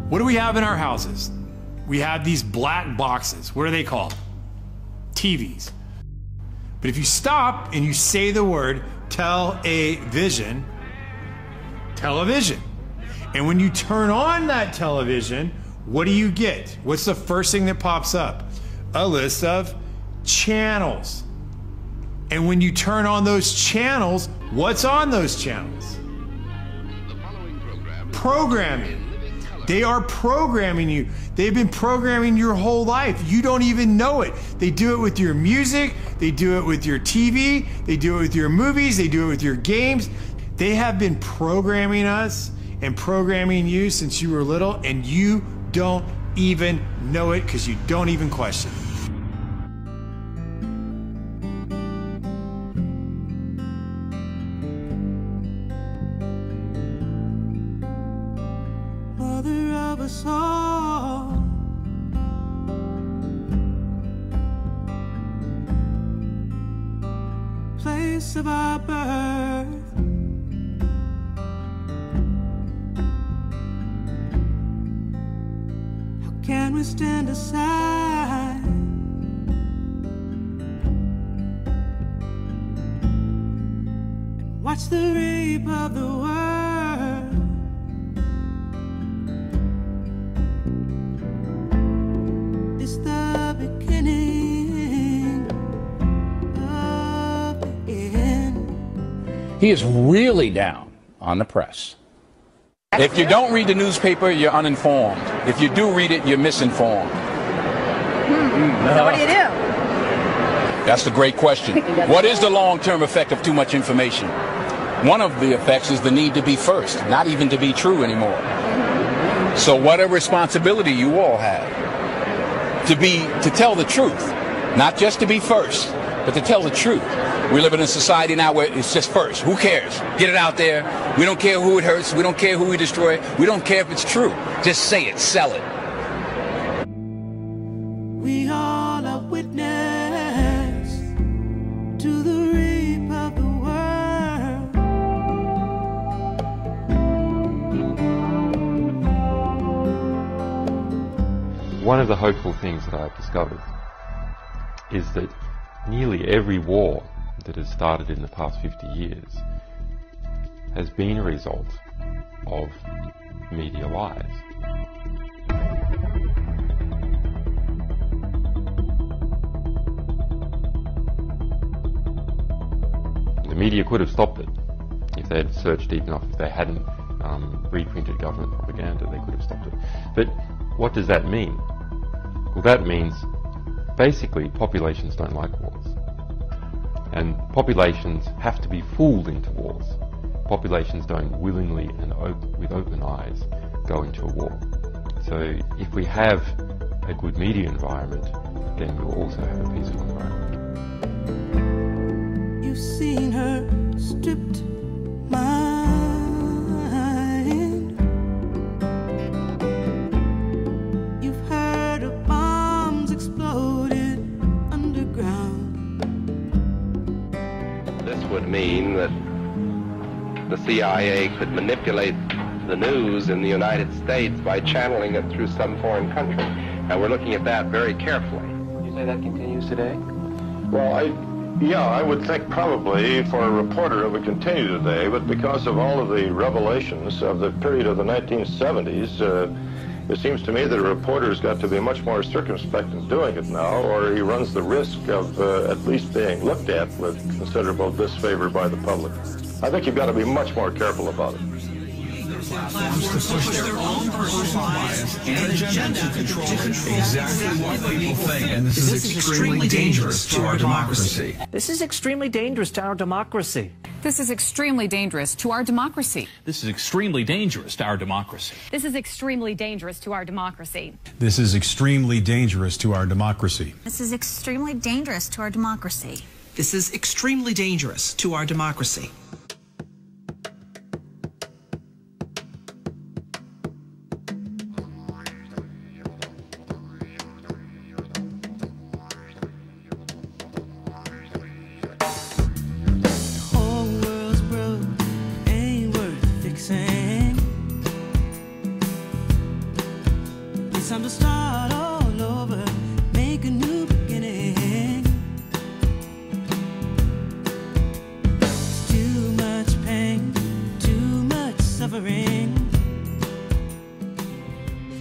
What do we have in our houses? We have these black boxes. What are they called? TVs. But if you stop and you say the word television, television. And when you turn on that television, what do you get? What's the first thing that pops up? A list of channels. And when you turn on those channels, what's on those channels? Programming. They are programming you. They've been programming your whole life. You don't even know it. They do it with your music. They do it with your TV. They do it with your movies. They do it with your games. They have been programming us and programming you since you were little, and you don't even know it because you don't even question it. Mother of us all, place of our birth, how can we stand aside and watch the rape of the world? It's the beginning of the end. He is really down on the press. If you don't read the newspaper, you're uninformed. If you do read it, you're misinformed. So what do you do? That's the great question. What is the long-term effect of too much information? One of the effects is the need to be first, not even to be true anymore. So what a responsibility you all have to tell the truth, not just to be first, but to tell the truth. We live in a society now where it's just first. Who cares? Get it out there. We don't care who it hurts. We don't care who we destroy. We don't care if it's true. Just say it. Sell it. We all are witness to the rape of the world. One of the hopeful things that I've discovered is that nearly every war that has started in the past 50 years has been a result of media lies. The media could have stopped it if they had searched deep enough. If they hadn't reprinted government propaganda, they could have stopped it. But what does that mean? Well, that means basically populations don't like wars. And populations have to be fooled into wars. Populations don't willingly and with open eyes go into a war. So if we have a good media environment, then we'll also have a peaceful environment. You've seen her stripped mind. You've heard of bombs exploded underground. This would mean that the CIA could manipulate the news in the United States by channeling it through some foreign country. And we're looking at that very carefully. You say that continues today? Well, I would think probably for a reporter it would continue today, but because of all of the revelations of the period of the 1970s, it seems to me that a reporter's got to be much more circumspect in doing it now, or he runs the risk of at least being looked at with considerable disfavor by the public. I think you've got to be much more careful about it. Platforms to push their own personal bias and agenda to control exactly what people think. And this is extremely dangerous to our democracy. This is extremely dangerous to our democracy. This is extremely dangerous to our democracy. This is extremely dangerous to our democracy. This is extremely dangerous to our democracy. This is extremely dangerous to our democracy. This is extremely dangerous to our democracy. This is extremely dangerous to our democracy.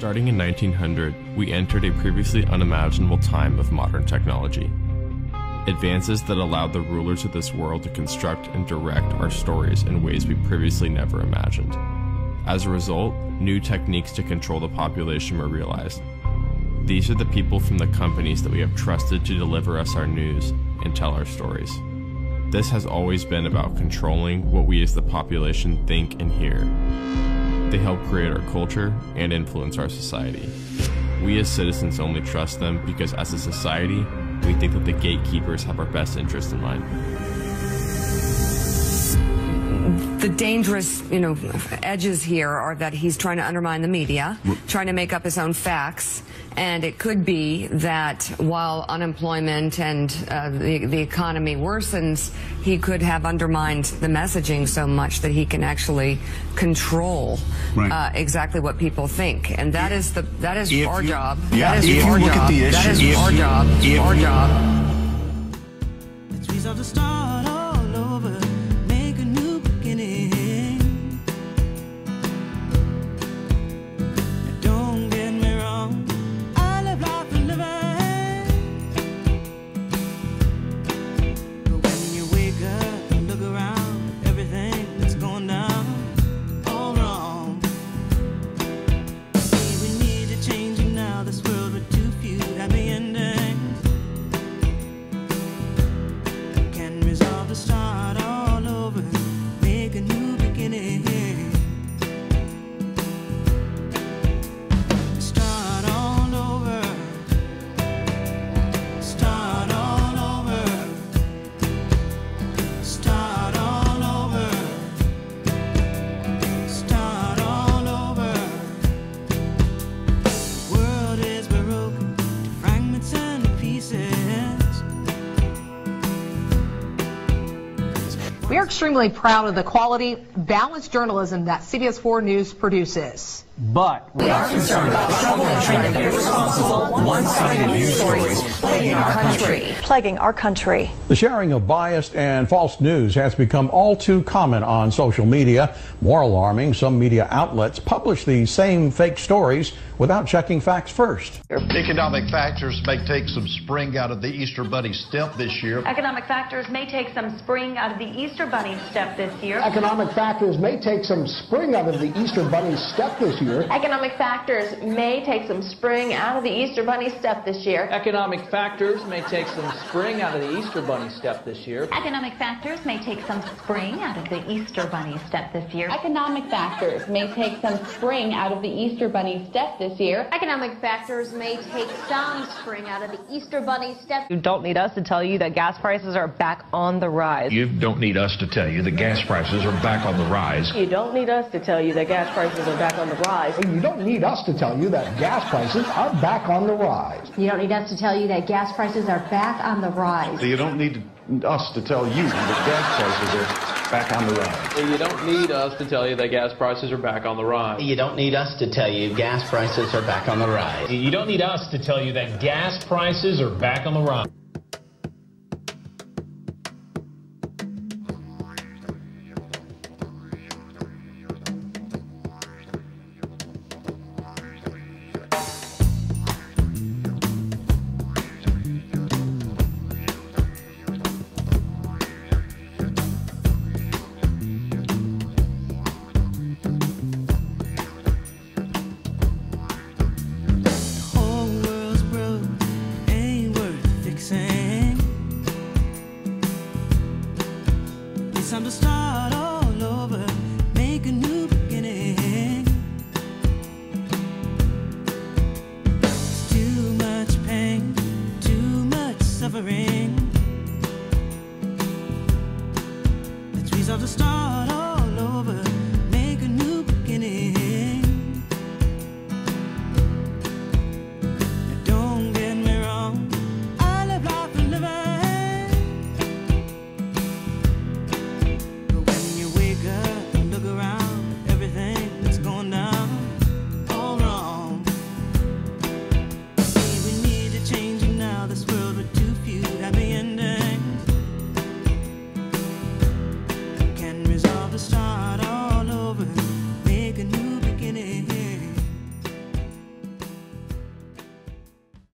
Starting in 1900, we entered a previously unimaginable time of modern technology. Advances that allowed the rulers of this world to construct and direct our stories in ways we previously never imagined. As a result, new techniques to control the population were realized. These are the people from the companies that we have trusted to deliver us our news and tell our stories. This has always been about controlling what we as the population think and hear. They help create our culture and influence our society. We as citizens only trust them because as a society, we think that the gatekeepers have our best interest in mind. The dangerous, edges here are that he's trying to undermine the media, trying to make up his own facts, and it could be that while unemployment and the economy worsens, he could have undermined the messaging so much that he can actually control exactly what people think, and that is our job. That is our job. That is our job. Our job. Let's resolve to start all over, make a new beginning. Don't get me wrong, I live life for living. But when you wake up and look around, everything that's going down, all wrong. See, we need to change it now. This world with too few happy endings. Can resolve to start all over, make a new beginning. Start all over. Start all over. Start all over. Start all over. The world is broken to fragments and to pieces. We are extremely proud of the quality, balanced journalism that CBS 4 News produces. But we are concerned about troubling and irresponsible, one-sided news stories plaguing our country. Plaguing our country. The sharing of biased and false news has become all too common on social media. More alarming, some media outlets publish these same fake stories without checking facts first. Economic factors may take some spring out of the Easter Bunny step this year. Economic factors may take some spring out of the Easter Bunny step this year. Economic factors may take some spring out of the Easter Bunny step this year. Economic factors may take some spring out of the Easter Bunny step this year. Economic factors may take some spring out of the Easter Bunny step this year. Economic factors may take some spring out of the Easter Bunny step this year. Economic factors may take some spring out of the Easter Bunny step this year. Economic factors may take some spring out of the Easter Bunny step. You don't need us to tell you that gas prices are back on the rise. You don't need us to tell you that gas prices are back on the rise. You don't need us to tell you that gas prices are back on the rise. You don't need us to tell you that gas prices are back on the rise. You don't need us to tell you that gas prices are back on the rise. You don't need us to tell you that gas prices are back on the rise. You don't need us to tell you that gas prices are back on the rise. You don't need us to tell you gas prices are back on the rise. You don't need us to tell you that gas prices are back on the rise. It's time to start all over, make a new beginning. It's too much pain, too much suffering. Let's resolve to start all